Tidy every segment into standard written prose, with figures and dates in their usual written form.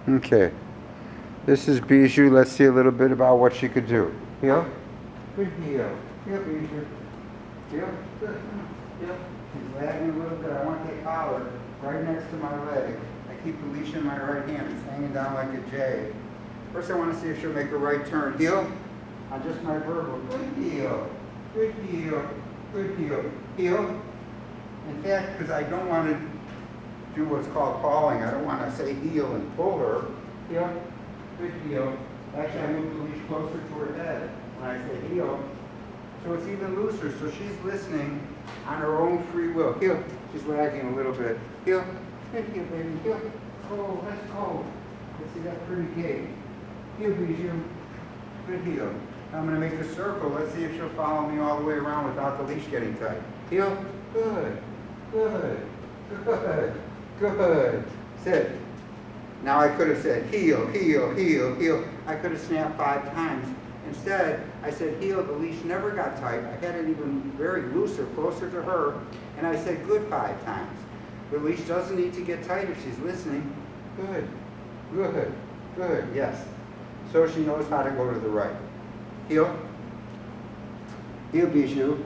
Okay. This is Bijou. Let's see a little bit about what she could do. Heel. Good heel. Heel, Bijou. Heel. Good. Heel. She's lagging a little bit. I want that collar right next to my leg. I keep the leash in my right hand. It's hanging down like a J. First I want to see if she'll make a right turn. Heel. On just my verbal. Good heel. Good heel. Good heel. Heel. In fact, because I don't want to do what's called calling. I don't want to say heel and pull her. Heel. Good heel. Actually, I move the leash closer to her head when I say heel. So it's even looser. So she's listening on her own free will. Heel. She's lagging a little bit. Heel. Good heel, baby. Heel. Oh, let's go. Let's see that pretty gait. Heel, Bijou. Good heel. I'm going to make a circle. Let's see if she'll follow me all the way around without the leash getting tight. Heel. Good. Good. Good. Good. Sit. Now I could have said heel, heel, heel, heel. I could have snapped 5 times. Instead, I said heel. The leash never got tight. I had it even very looser, closer to her. And I said good 5 times. The leash doesn't need to get tight if she's listening. Good. Good. Good. Yes. So she knows how to go to the right. Heel. Heel, Bijou.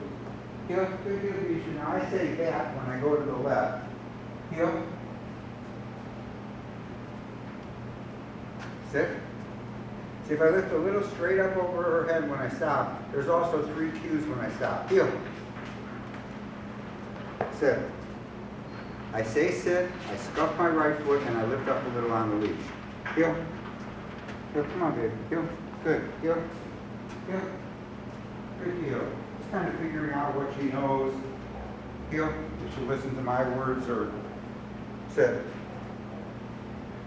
Heel. Good heel, Bijou. Now I say back when I go to the left. Heel. Sit. See, if I lift a little straight up over her head when I stop, there's also 3 cues when I stop. Heel. Sit. I say sit, I scuff my right foot, and I lift up a little on the leash. Heel. Heel. Come on, baby. Heel. Good. Heel. Heel. Good heel. Just kind of figuring out what she knows. Heel. If she listens to my words or sit.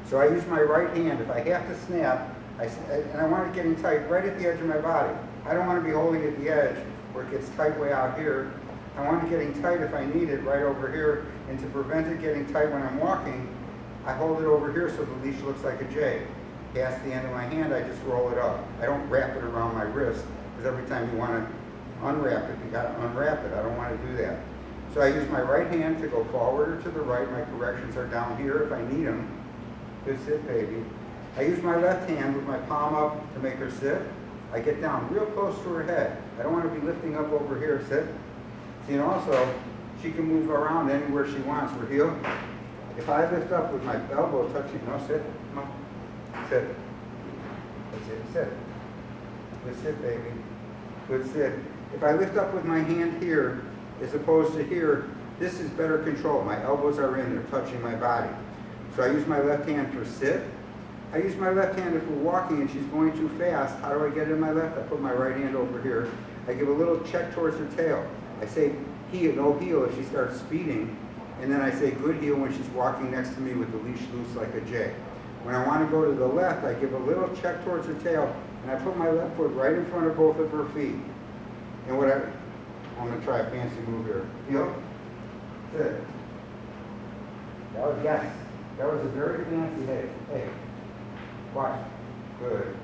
So I use my right hand. If I have to snap, and I want it getting tight right at the edge of my body. I don't want to be holding at the edge where it gets tight way out here. I want it getting tight if I need it right over here. And to prevent it getting tight when I'm walking, I hold it over here so the leash looks like a J. Past the end of my hand, I just roll it up. I don't wrap it around my wrist because every time you want to unwrap it, you got to unwrap it. I don't want to do that. So I use my right hand to go forward or to the right. My corrections are down here if I need them. Good sit, baby. I use my left hand with my palm up to make her sit. I get down real close to her head. I don't want to be lifting up over here. Sit. See, and also, she can move around anywhere she wants. Her heel. If I lift up with my elbow touching, no, sit. No. Sit. That's it. Sit. Good sit, baby. Good sit. If I lift up with my hand here, as opposed to here, this is better control. My elbows are in, they're touching my body. So I use my left hand for sit. I use my left hand if we're walking and she's going too fast. How do I get it in my left? I put my right hand over here. I give a little check towards her tail. I say heel, no heel if she starts speeding. And then I say good heel when she's walking next to me with the leash loose like a J. When I want to go to the left, I give a little check towards her tail and I put my left foot right in front of both of her feet. And I'm going to try a fancy move here. Heel. Sit. That was yes. That was a very fancy, hey, watch. Good,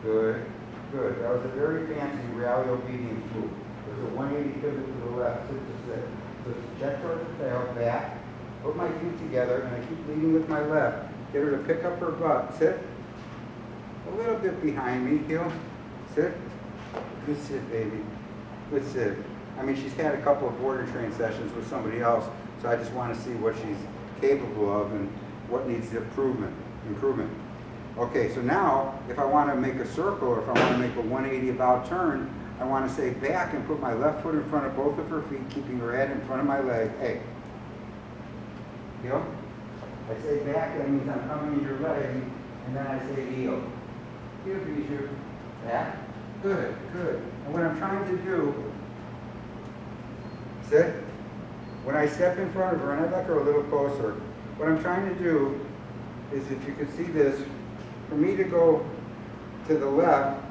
good, good. That was a very fancy rally obedience move. There's a 180 pivot to the left, sit to sit. So it's check towards the tail, back, put my feet together, and I keep leading with my left. Get her to pick up her butt, sit. A little bit behind me, heel, sit. Good sit, baby, good sit. I mean, she's had a couple of border train sessions with somebody else, so I just want to see what she's capable of and what needs improvement. Okay, so now if I want to make a circle or if I want to make a 180 about turn, I want to say back and put my left foot in front of both of her feet, keeping her head in front of my leg. Hey, heel. I say back, that means I'm coming in your leg, and then I say heel. Heel, Bijou. Back. Good, good. And what I'm trying to do, sit. When I step in front of her, and I'd like her a little closer, what I'm trying to do is, if you can see this, for me to go to the left,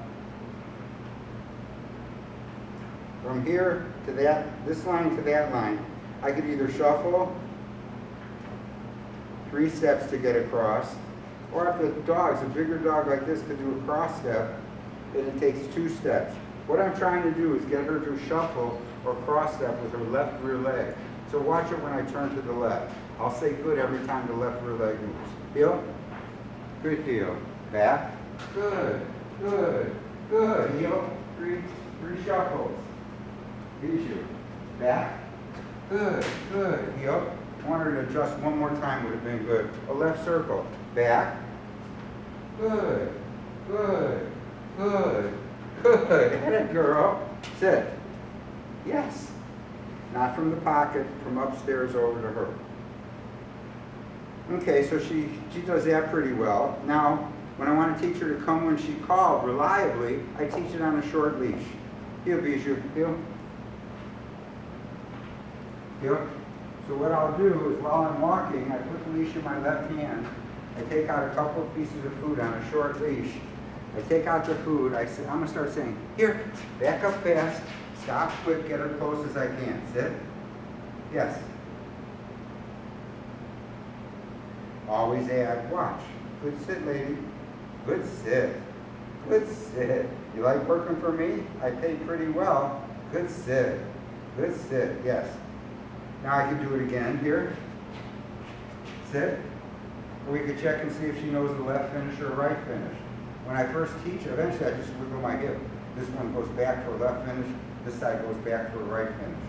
from here to that, this line to that line, I could either shuffle 3 steps to get across, or if the dog's a bigger dog like this could do a cross step, then it takes 2 steps. What I'm trying to do is get her to shuffle or cross step with her left rear leg. So watch it when I turn to the left. I'll say good every time the left rear leg moves. Heel. Good heel. Back. Good. Good. Good. Heel. Three shuffles. Bijou. Back. Good. Good. Heel. I want her to adjust one more time would have been good. A left circle. Back. Good. Good. Good. Good. Hit it, girl. Sit. Yes. Not from the pocket, from upstairs over to her. Okay, so she does that pretty well. Now, when I want to teach her to come when she called reliably, I teach it on a short leash. Heel, Bijou. Heel. Heel. So what I'll do is while I'm walking, I put the leash in my left hand. I take out a couple of pieces of food on a short leash. I take out the food. I'm going to start saying, here, back up fast, stop quick, get her close as I can. Sit. Yes. Always add, watch. Good sit, lady. Good sit. Good sit. You like working for me? I pay pretty well. Good sit. Good sit, yes. Now I can do it again here. Sit. We could check and see if she knows the left finish or right finish. When I first teach, eventually I just wiggle my hip. This one goes back for a left finish, this side goes back for a right finish.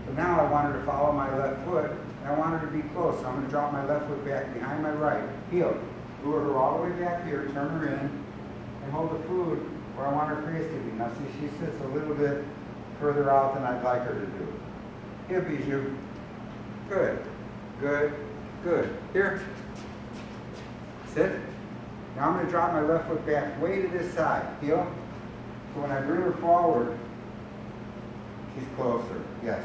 But now I want her to follow my left foot, and I want her to be close. So I'm going to drop my left foot back behind my right. Heel. Lure her all the way back here, turn her in, and hold the food where I want her face to be. Now see, she sits a little bit further out than I'd like her to do. Here, Bijou. Good. Good. Good. Here. Sit. Now I'm going to drop my left foot back way to this side. Heel. So when I bring her forward, she's closer. Yes.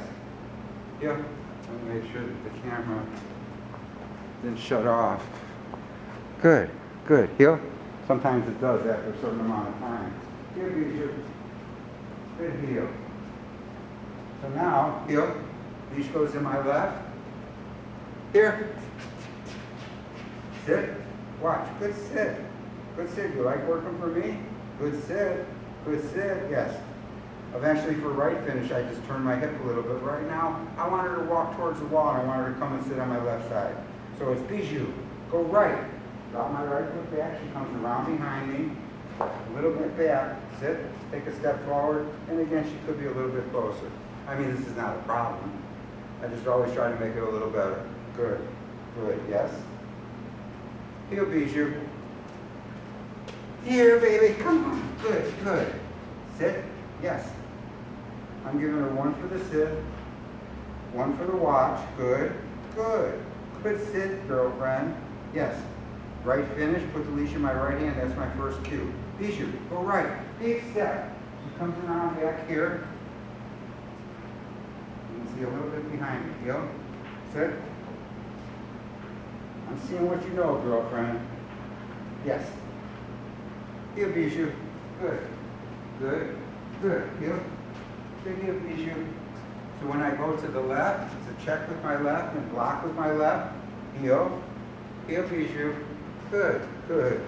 Heel. Let me make sure that the camera didn't shut off. Good. Good. Heel. Sometimes it does after a certain amount of time. Heel, Bijou. Good heel. So now, heel. Leash goes in my left. Here. Sit. Watch. Good sit. Good sit. You like working for me? Good sit. Good sit. Yes. Eventually for right finish, I just turn my hip a little bit. Right now, I want her to walk towards the wall, and I want her to come and sit on my left side. So it's Bijou. Go right. Drop my right foot back. She comes around behind me. A little bit back. Sit. Take a step forward. And again, she could be a little bit closer. I mean, this is not a problem. I just always try to make it a little better. Good. Good. Yes. Heel, Bijou. Here, baby. Come on. Good. Good. Sit. Yes. I'm giving her one for the sit, one for the watch. Good. Good. Good sit, girlfriend. Yes. Right finish. Put the leash in my right hand. That's my first cue. Bijou, go right. Big step. She comes around back here. You can see a little bit behind me. Heel. Sit. I'm seeing what you know, girlfriend. Yes. Heel, Bijou. Good. Good. Good. Heel. Good heel, Bijou. So when I go to the left, it's a check with my left and block with my left. Heel. Heel, Bijou. Good. Good.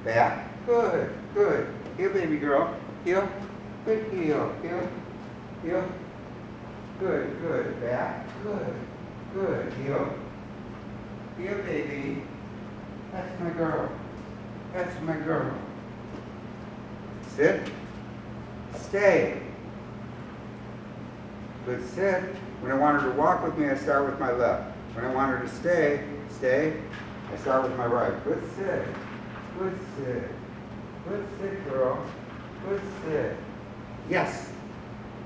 Back. Good. Good. Heel, baby girl. Heel. Good heel. Heel. Heel. Good. Good. Back. Good. Good. Heel. Heel, baby. That's my girl. That's my girl. Sit. Stay. Good sit. When I want her to walk with me, I start with my left. When I want her to stay, I start with my right. Good sit. Good sit. Good sit, girl. Good sit. Yes.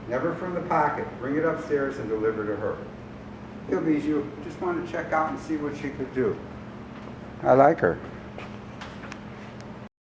Never from the pocket. Bring it upstairs and deliver to her. Heel, Bijou. Just wanted to check out and see what she could do. I like her.